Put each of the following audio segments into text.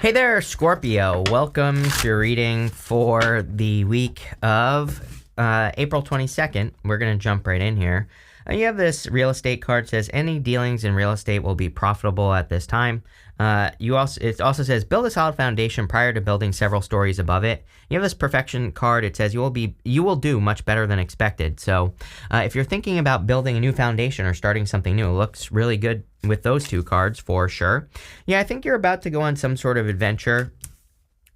Hey there, Scorpio. Welcome to your reading for the week of April 22nd. We're going to jump right in here. You have this real estate card. Says any dealings in real estate will be profitable at this time. It also says build a solid foundation prior to building several stories above it. You have this perfection card. It says you will do much better than expected. So if you're thinking about building a new foundation or starting something new, it looks really good with those two cards for sure. Yeah, I think you're about to go on some sort of adventure.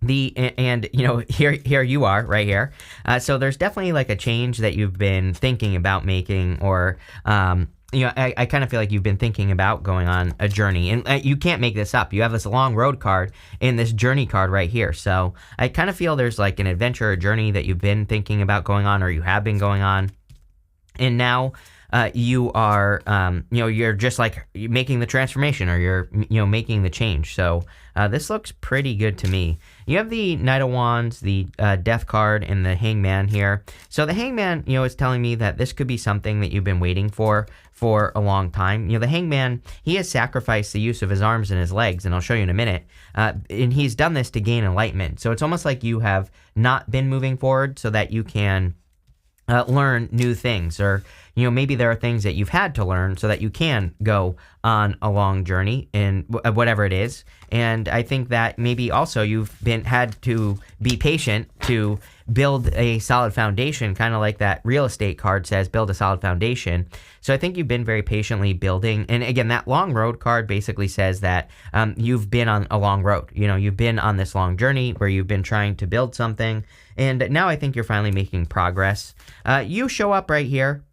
Here you are right here. So there's definitely like a change that you've been thinking about making, or I kind of feel like you've been thinking about going on a journey, and you can't make this up. You have this long road card in this journey card right here. So I kind of feel there's like an adventure, a journey that you've been thinking about going on, or you have been going on, and now you are, you're just like making the transformation, or you're, making the change. So this looks pretty good to me. You have the Knight of Wands, the Death card, and the Hangman here. So the Hangman, is telling me that this could be something that you've been waiting for a long time. The Hangman, he has sacrificed the use of his arms and his legs, and I'll show you in a minute. And he's done this to gain enlightenment. So it's almost like you have not been moving forward so that you can learn new things, or maybe there are things that you've had to learn so that you can go on a long journey in whatever it is. And I think that maybe also you've had to be patient to build a solid foundation, kind of like that real estate card says, build a solid foundation. So I think you've been very patiently building. And again, that long road card basically says that you've been on a long road. You've been on this long journey where you've been trying to build something. And now I think you're finally making progress. You show up right here.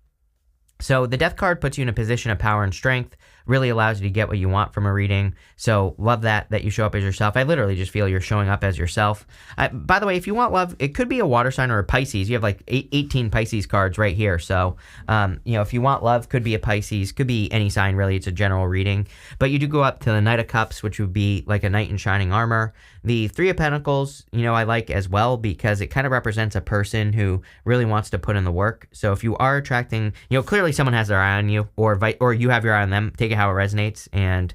So the Death card puts you in a position of power and strength, really allows you to get what you want from a reading. So love that you show up as yourself. I literally just feel you're showing up as yourself. By the way, if you want love, it could be a water sign or a Pisces. You have like 18 Pisces cards right here. So, if you want love, could be a Pisces, could be any sign really. It's a general reading. But you do go up to the Knight of Cups, which would be like a knight in shining armor. The Three of Pentacles, I like as well, because it kind of represents a person who really wants to put in the work. So if you are attracting, clearly someone has their eye on you, or you have your eye on them, take it how it resonates. And,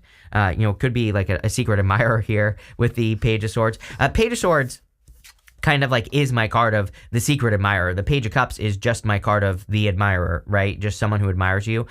could be like a secret admirer here with the Page of Swords. Page of Swords kind of like is my card of the secret admirer. The Page of Cups is just my card of the admirer, right? Just someone who admires you.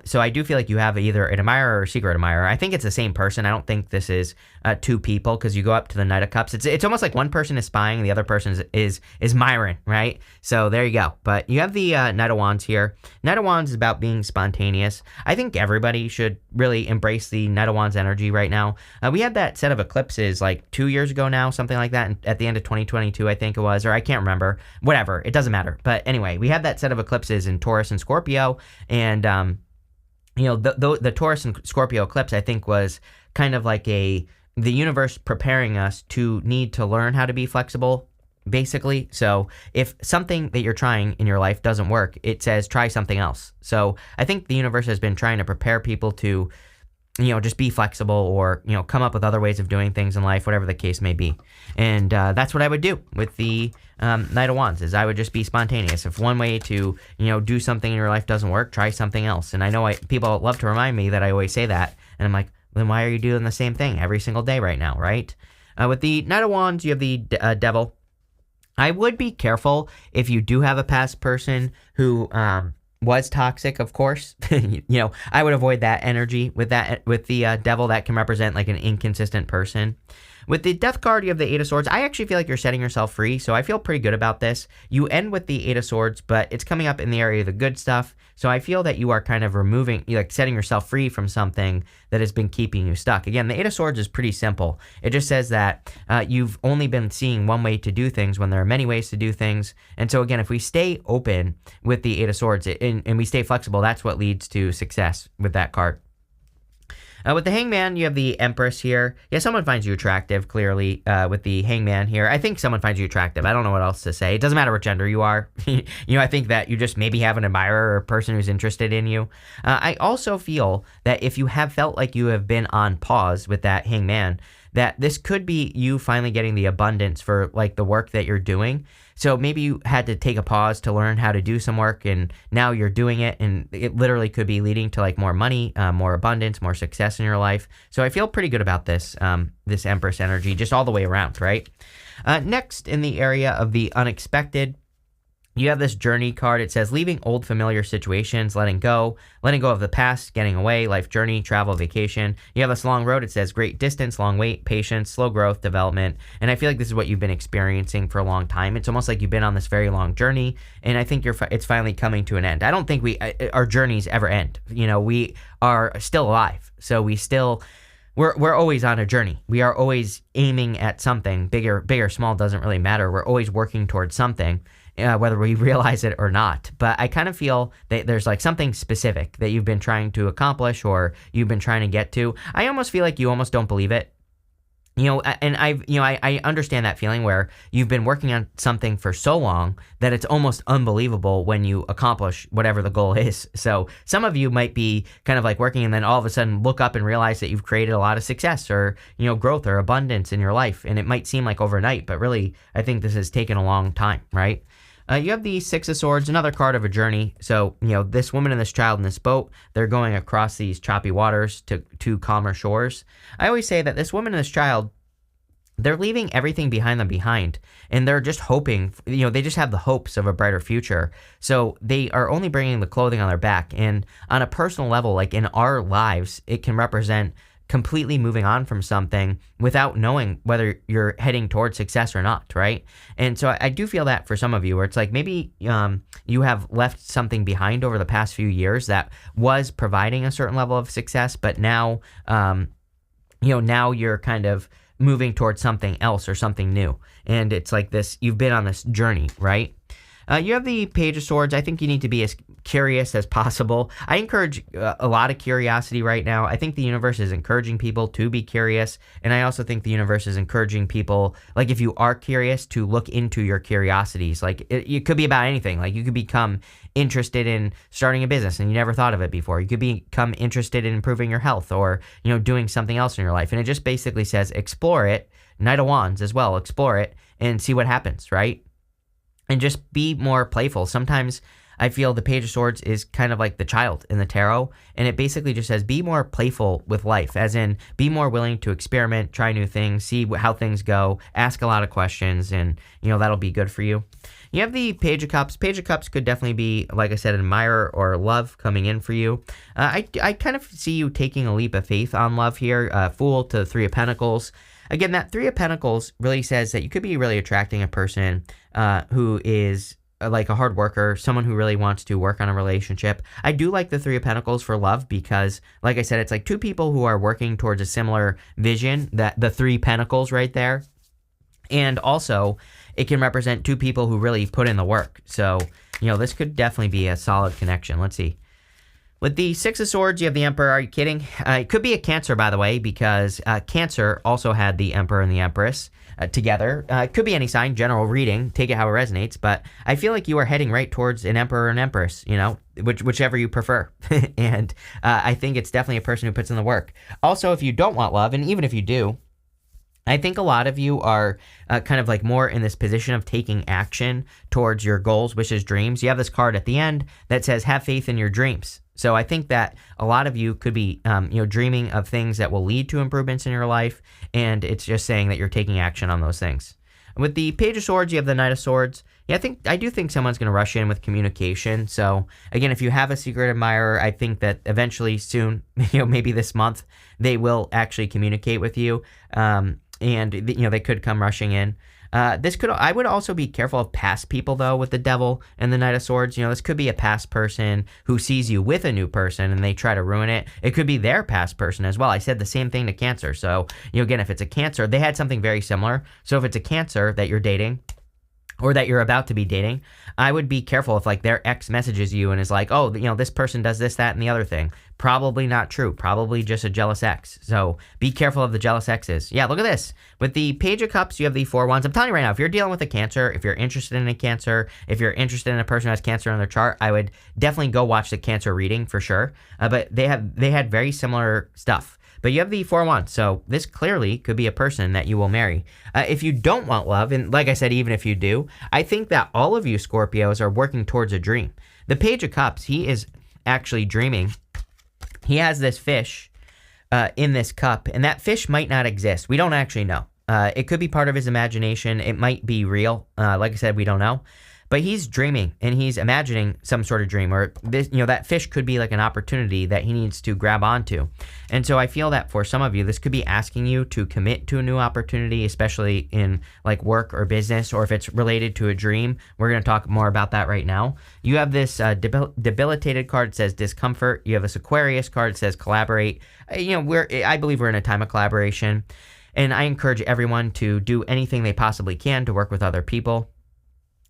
So I do feel like you have either an admirer or a secret admirer. I think it's the same person. I don't think this is two people, because you go up to the Knight of Cups. It's almost like one person is spying and the other person is admiring, right? So there you go. But you have the Knight of Wands here. Knight of Wands is about being spontaneous. I think everybody should really embrace the Knight of Wands energy right now. We had that set of eclipses like 2 years ago now, something like that, at the end of 2022, I think it was, or I can't remember. Whatever, it doesn't matter. But anyway, we had that set of eclipses in Taurus and Scorpio, and the Taurus and Scorpio eclipse, I think, was kind of like the universe preparing us to need to learn how to be flexible, basically. So if something that you're trying in your life doesn't work, it says try something else. So I think the universe has been trying to prepare people to, just be flexible, or, come up with other ways of doing things in life, whatever the case may be. And that's what I would do with the Knight of Wands, is I would just be spontaneous. If one way to, do something in your life doesn't work, try something else. And I know people love to remind me that I always say that. And I'm like, then why are you doing the same thing every single day right now, right? With the Knight of Wands, you have the Devil. I would be careful if you do have a past person who was toxic, of course. I would avoid that energy with the Devil. That can represent like an inconsistent person. With the Death card, you have the Eight of Swords. I actually feel like you're setting yourself free, so I feel pretty good about this. You end with the Eight of Swords, but it's coming up in the area of the good stuff, so I feel that you are kind of setting yourself free from something that has been keeping you stuck. Again, the Eight of Swords is pretty simple. It just says that you've only been seeing one way to do things when there are many ways to do things. And so again, if we stay open with the Eight of Swords and we stay flexible, that's what leads to success with that card. With the Hangman, you have the Empress here. Yeah, someone finds you attractive, clearly, with the Hangman here. I think someone finds you attractive. I don't know what else to say. It doesn't matter what gender you are. I think that you just maybe have an admirer or a person who's interested in you. I also feel that if you have felt like you have been on pause with that Hangman, that this could be you finally getting the abundance for like the work that you're doing. So maybe you had to take a pause to learn how to do some work, and now you're doing it, and it literally could be leading to like more money, more abundance, more success in your life. So I feel pretty good about this, this Empress energy, just all the way around, right? Next, in the area of the unexpected, you have this journey card. It says leaving old familiar situations, letting go of the past, getting away, life journey, travel, vacation. You have this long road. It says great distance, long wait, patience, slow growth, development. And I feel like this is what you've been experiencing for a long time. It's almost like you've been on this very long journey, and I think it's finally coming to an end. I don't think our journeys ever end. You know, we are still alive, so we're always on a journey. We are always aiming at something. Big or small doesn't really matter. We're always working towards something. Whether we realize it or not. But I kind of feel that there's like something specific that you've been trying to accomplish or you've been trying to get to. I almost feel like you almost don't believe it. You know, and I understand that feeling where you've been working on something for so long that it's almost unbelievable when you accomplish whatever the goal is. So some of you might be kind of like working and then all of a sudden look up and realize that you've created a lot of success or, you know, growth or abundance in your life. And it might seem like overnight, but really I think this has taken a long time, right? You have the Six of Swords, another card of a journey. So, you know, this woman and this child in this boat, they're going across these choppy waters to calmer shores. I always say that this woman and this child, they're leaving everything behind them behind. And they're just hoping, you know, they just have the hopes of a brighter future. So they are only bringing the clothing on their back. And on a personal level, like in our lives, it can represent completely moving on from something without knowing whether you're heading towards success or not, right? And so I do feel that for some of you, where it's like maybe you have left something behind over the past few years that was providing a certain level of success, but now, now you're kind of moving towards something else or something new. And it's like this, you've been on this journey, right? You have the Page of Swords. I think you need to be as curious as possible. I encourage a lot of curiosity right now. I think the universe is encouraging people to be curious. And I also think the universe is encouraging people, like if you are curious, to look into your curiosities. Like it could be about anything. Like you could become interested in starting a business and you never thought of it before. You could become interested in improving your health or, you know, doing something else in your life. And it just basically says explore it. Knight of Wands as well. Explore it and see what happens, right? And just be more playful. Sometimes I feel the Page of Swords is kind of like the child in the tarot, and it basically just says be more playful with life, as in be more willing to experiment, try new things, see how things go, ask a lot of questions, and, you know, that'll be good for you. You have the Page of Cups. Page of Cups could definitely be, like I said, admirer or love coming in for you. I kind of see you taking a leap of faith on love here. Fool to Three of Pentacles. Again, that Three of Pentacles really says that you could be really attracting a person who is like a hard worker, someone who really wants to work on a relationship. I do like the Three of Pentacles for love because, like I said, it's like two people who are working towards a similar vision, that the Three Pentacles right there. And also, it can represent two people who really put in the work. So, you know, this could definitely be a solid connection. Let's see. With the Six of Swords, you have the Emperor. Are you kidding? It could be a Cancer, by the way, because Cancer also had the Emperor and the Empress together. It could be any sign, general reading. Take it how it resonates. But I feel like you are heading right towards an Emperor and Empress, you know, whichever you prefer. And I think it's definitely a person who puts in the work. Also, if you don't want love, and even if you do, I think a lot of you are kind of like more in this position of taking action towards your goals, wishes, dreams. You have this card at the end that says, have faith in your dreams. So I think that a lot of you could be, dreaming of things that will lead to improvements in your life. And it's just saying that you're taking action on those things. With the Page of Swords, you have the Knight of Swords. Yeah, I do think someone's going to rush in with communication. So again, if you have a secret admirer, I think that eventually soon, maybe this month, they will actually communicate with you. And they could come rushing in. I would also be careful of past people, though, with the Devil and the Knight of Swords. This could be a past person who sees you with a new person and they try to ruin it. It could be their past person as well. I said the same thing to Cancer. So, again, if it's a Cancer, they had something very similar. So if it's a Cancer that you're dating, or that you're about to be dating, I would be careful if like their ex messages you and is like, oh, this person does this, that, and the other thing. Probably not true. Probably just a jealous ex. So be careful of the jealous exes. Yeah, look at this. With the Page of Cups, you have the Four of Wands. I'm telling you right now, if you're dealing with a Cancer, if you're interested in a Cancer, if you're interested in a person who has Cancer on their chart, I would definitely go watch the Cancer reading for sure. But they had very similar stuff. But you have the Four of Wands, so this clearly could be a person that you will marry. If you don't want love, and like I said, even if you do, I think that all of you Scorpios are working towards a dream. The Page of Cups, he is actually dreaming. He has this fish in this cup, and that fish might not exist. We don't actually know. It could be part of his imagination. It might be real. Like I said, we don't know. But he's dreaming and he's imagining some sort of dream, or this, that fish could be like an opportunity that he needs to grab onto. And so I feel that for some of you, this could be asking you to commit to a new opportunity, especially in like work or business, or if it's related to a dream. We're going to talk more about that right now. You have this debilitated card that says discomfort. You have this Aquarius card that says collaborate. I believe we're in a time of collaboration, and I encourage everyone to do anything they possibly can to work with other people.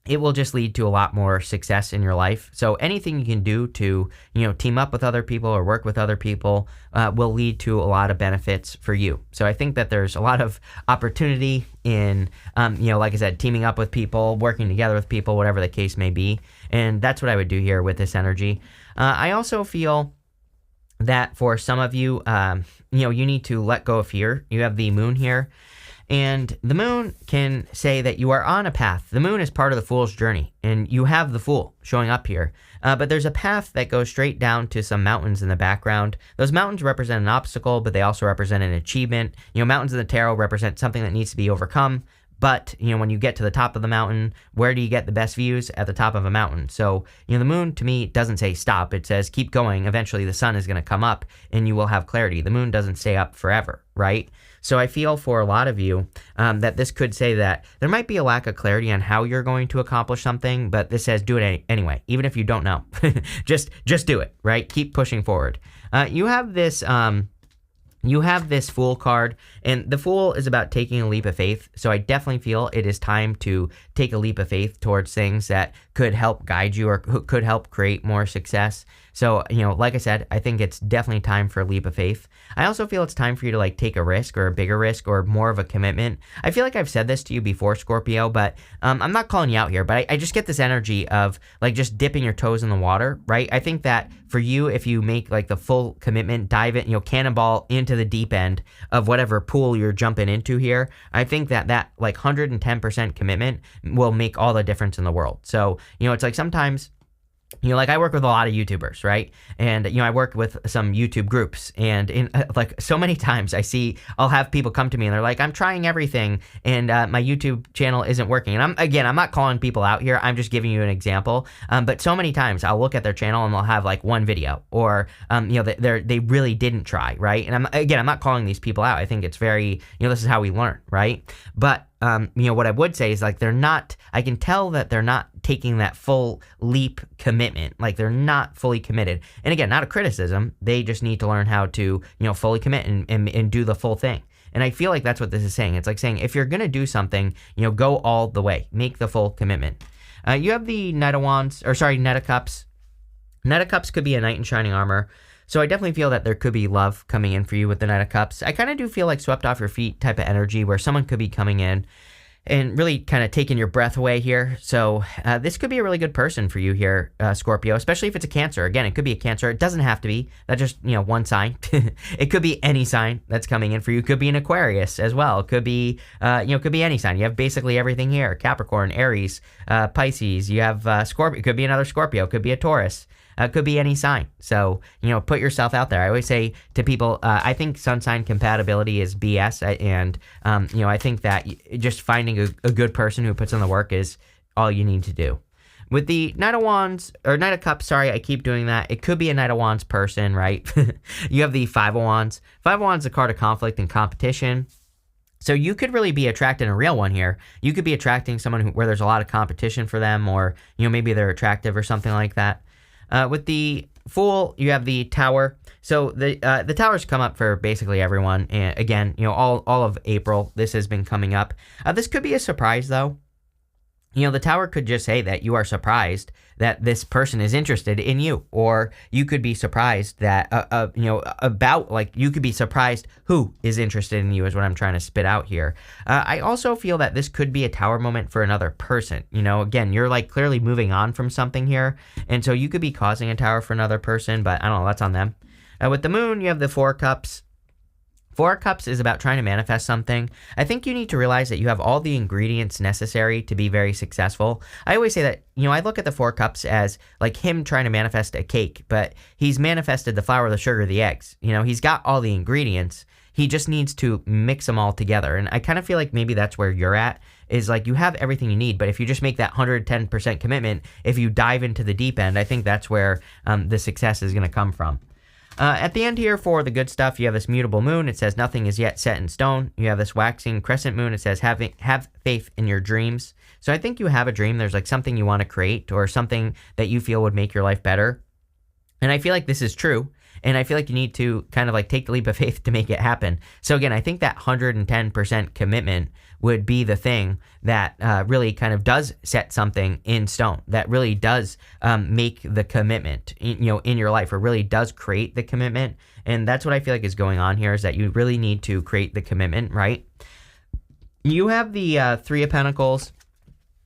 It will just lead to a lot more success in your life. So anything you can do to, team up with other people or work with other people will lead to a lot of benefits for you. So I think that there's a lot of opportunity in, like I said, teaming up with people, working together with people, whatever the case may be. And that's what I would do here with this energy. I also feel that for some of you, you need to let go of fear. You have the moon here. And the moon can say that you are on a path. The moon is part of the fool's journey, and you have the fool showing up here. But there's a path that goes straight down to some mountains in the background. Those mountains represent an obstacle, but they also represent an achievement. Mountains in the tarot represent something that needs to be overcome. But, when you get to the top of the mountain, where do you get the best views? At the top of a mountain. So, the moon to me doesn't say stop. It says keep going. Eventually the sun is going to come up and you will have clarity. The moon doesn't stay up forever, right? So I feel for a lot of you that this could say that there might be a lack of clarity on how you're going to accomplish something, but this says do it anyway, even if you don't know. just do it, right? Keep pushing forward. You have this Fool card, and the Fool is about taking a leap of faith. So I definitely feel it is time to take a leap of faith towards things that could help guide you or could help create more success. So, like I said, I think it's definitely time for a leap of faith. I also feel it's time for you to take a risk or a bigger risk or more of a commitment. I feel like I've said this to you before, Scorpio, but I'm not calling you out here, but I just get this energy of just dipping your toes in the water, right? I think that for you, if you make the full commitment, dive in, cannonball into the deep end of whatever pool you're jumping into here, I think that 110% commitment will make all the difference in the world. So, it's sometimes, I work with a lot of YouTubers, right? And, I work with some YouTube groups, and in so many times I'll have people come to me and they're like, I'm trying everything and my YouTube channel isn't working. And I'm not calling people out here. I'm just giving you an example. But so many times I'll look at their channel and they'll have one video or, they really didn't try, right? And I'm not calling these people out. I think it's very, this is how we learn, right? But what I would say is I can tell that they're not taking that full leap commitment. They're not fully committed. And again, not a criticism. They just need to learn how to, fully commit and do the full thing. And I feel like that's what this is saying. It's like saying, if you're going to do something, go all the way, make the full commitment. You have the Knight of Cups. Knight of Cups could be a knight in shining armor. So I definitely feel that there could be love coming in for you with the Knight of Cups. I kind of do feel like swept off your feet type of energy where someone could be coming in and really kind of taking your breath away here. So this could be a really good person for you here, Scorpio, especially if it's a Cancer. Again, it could be a Cancer. It doesn't have to be. That's just, one sign. It could be any sign that's coming in for you. It could be an Aquarius as well. It could be, could be any sign. You have basically everything here. Capricorn, Aries, Pisces. You have Scorpio. It could be another Scorpio. It could be a Taurus. Could be any sign. So, put yourself out there. I always say to people, I think sun sign compatibility is BS. I think that just finding a good person who puts in the work is all you need to do. With the Knight of Cups, I keep doing that. It could be a Knight of Wands person, right? You have the Five of Wands. Five of Wands is a card of conflict and competition. So you could really be attracting a real one here. You could be attracting someone where there's a lot of competition for them, or, maybe they're attractive or something like that. With the Fool, you have the Tower. So the Towers come up for basically everyone. And again, all of April, this has been coming up. This could be a surprise, though. The Tower could just say that you are surprised that this person is interested in you, or you could be surprised that, you could be surprised who is interested in you is what I'm trying to spit out here. I also feel that this could be a Tower moment for another person. Again, you're clearly moving on from something here, and so you could be causing a Tower for another person, but I don't know, that's on them. With the Moon, you have the Four of Cups. Four of Cups is about trying to manifest something. I think you need to realize that you have all the ingredients necessary to be very successful. I always say that, I look at the Four of Cups as like him trying to manifest a cake, but he's manifested the flour, the sugar, the eggs. He's got all the ingredients. He just needs to mix them all together. And I kind of feel like maybe that's where you're at, is like you have everything you need, but if you just make that 110% commitment, if you dive into the deep end, I think that's where the success is going to come from. At the end here for the good stuff, you have this mutable moon. It says nothing is yet set in stone. You have this waxing crescent moon. It says have faith in your dreams. So I think you have a dream. There's like something you want to create or something that you feel would make your life better. And I feel like this is true. And I feel like you need to kind of like take the leap of faith to make it happen. So again, I think that 110% commitment would be the thing that really kind of does set something in stone, that really does make the commitment, in your life, or really does create the commitment. And that's what I feel like is going on here, is that you really need to create the commitment, right? You have the Three of Pentacles,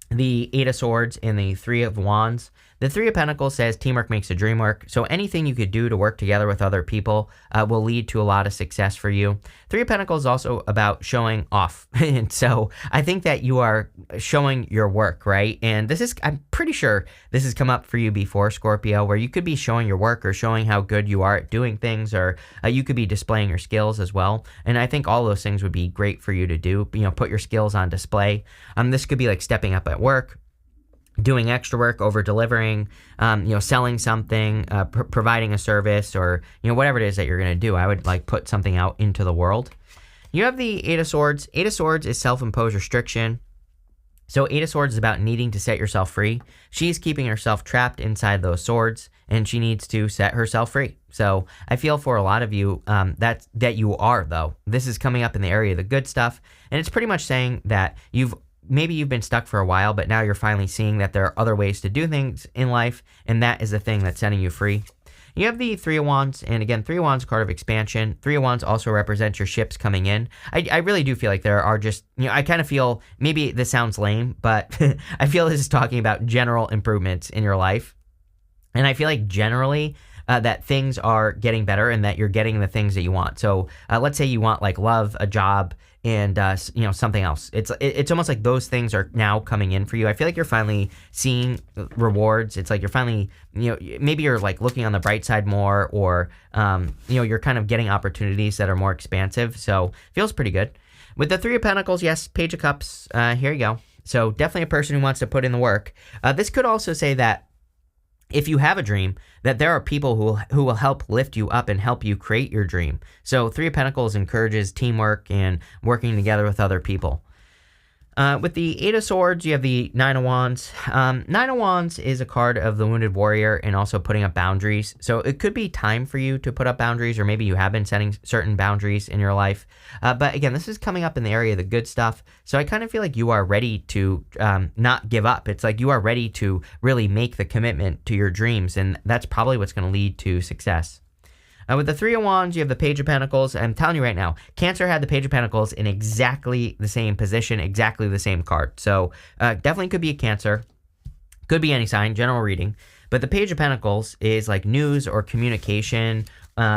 the Eight of Swords, and the Three of Wands. The Three of Pentacles says teamwork makes the dream work. So anything you could do to work together with other people will lead to a lot of success for you. Three of Pentacles is also about showing off. And so I think that you are showing your work, right? And I'm pretty sure this has come up for you before, Scorpio, where you could be showing your work or showing how good you are at doing things, or you could be displaying your skills as well. And I think all those things would be great for you to do, put your skills on display. This could be like stepping up at work, doing extra work, over delivering, selling something, providing a service, or, whatever it is that you're going to do. I would like put something out into the world. You have the Eight of Swords. Eight of Swords is self-imposed restriction. So Eight of Swords is about needing to set yourself free. She's keeping herself trapped inside those swords, and she needs to set herself free. So I feel for a lot of you that you are, though. This is coming up in the area of the good stuff, and it's pretty much saying that maybe you've been stuck for a while, but now you're finally seeing that there are other ways to do things in life, and that is the thing that's setting you free. You have the Three of Wands, and again, Three of Wands, card of expansion. Three of Wands also represents your ships coming in. I really do feel like there are just, I kind of feel, maybe this sounds lame, but I feel this is talking about general improvements in your life. And I feel like generally that things are getting better and that you're getting the things that you want. So let's say you want like love, a job, and something else. It's almost like those things are now coming in for you. I feel like you're finally seeing rewards. It's like you're finally, maybe you're like looking on the bright side more, or you're kind of getting opportunities that are more expansive. So feels pretty good. With the Three of Pentacles, yes, Page of Cups. Here you go. So definitely a person who wants to put in the work. This could also say that if you have a dream, that there are people who will help lift you up and help you create your dream. So Three of Pentacles encourages teamwork and working together with other people. With the Eight of Swords, you have the Nine of Wands. Nine of Wands is a card of the wounded warrior and also putting up boundaries. So it could be time for you to put up boundaries, or maybe you have been setting certain boundaries in your life. But again, this is coming up in the area of the good stuff. So I kind of feel like you are ready to not give up. It's like you are ready to really make the commitment to your dreams, and that's probably what's going to lead to success. With the Three of Wands, you have the Page of Pentacles. I'm telling you right now, Cancer had the Page of Pentacles in exactly the same position, exactly the same card. So definitely could be a Cancer. Could be any sign, general reading. But the Page of Pentacles is like news or communication.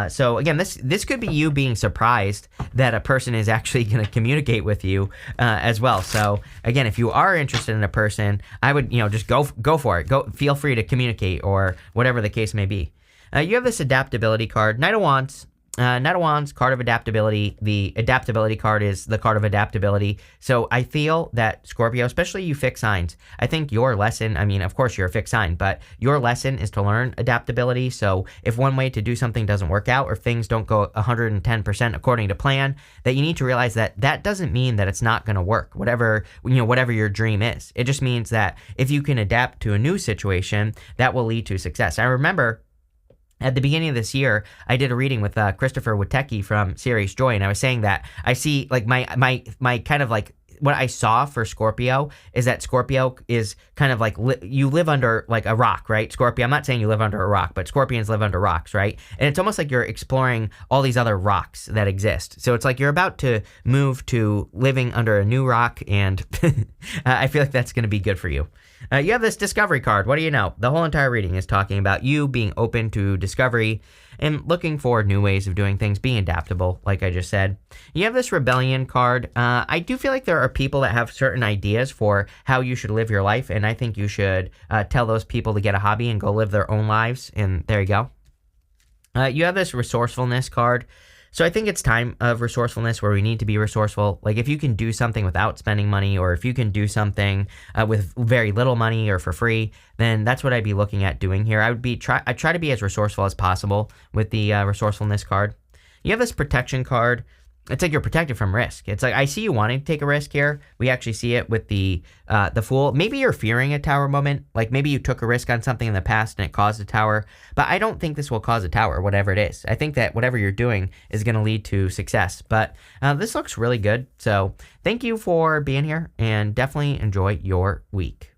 So again, this could be you being surprised that a person is actually going to communicate with you as well. So again, if you are interested in a person, I would just go for it. Feel free to communicate, or whatever the case may be. You have this adaptability card, Knight of Wands. Knight of Wands, card of adaptability. The adaptability card is the card of adaptability. So I feel that Scorpio, especially you fixed signs, I think your lesson, of course you're a fixed sign, but your lesson is to learn adaptability. So if one way to do something doesn't work out, or things don't go 110% according to plan, that you need to realize that doesn't mean that it's not going to work, whatever your dream is. It just means that if you can adapt to a new situation, that will lead to success. I remember at the beginning of this year, I did a reading with Christopher Witecki from Serious Joy, and I was saying that I see like my kind of like what I saw for Scorpio is that Scorpio is kind of like you live under like a rock, right? Scorpio, I'm not saying you live under a rock, but Scorpions live under rocks, right? And it's almost like you're exploring all these other rocks that exist. So it's like you're about to move to living under a new rock, and I feel like that's going to be good for you. You have this discovery card. What do you know? The whole entire reading is talking about you being open to discovery. and looking for new ways of doing things, being adaptable, like I just said. You have this rebellion card. I do feel like there are people that have certain ideas for how you should live your life, and I think you should tell those people to get a hobby and go live their own lives, and there you go. You have this resourcefulness card. So I think it's time of resourcefulness where we need to be resourceful. Like if you can do something without spending money, or if you can do something with very little money or for free, then that's what I'd be looking at doing here. I try to be as resourceful as possible with the resourcefulness card. You have this protection card. It's like you're protected from risk. It's like I see you wanting to take a risk here. We actually see it with the Fool. Maybe you're fearing a tower moment. Like maybe you took a risk on something in the past and it caused a tower. But I don't think this will cause a tower, whatever it is. I think that whatever you're doing is going to lead to success. But this looks really good. So thank you for being here, and definitely enjoy your week.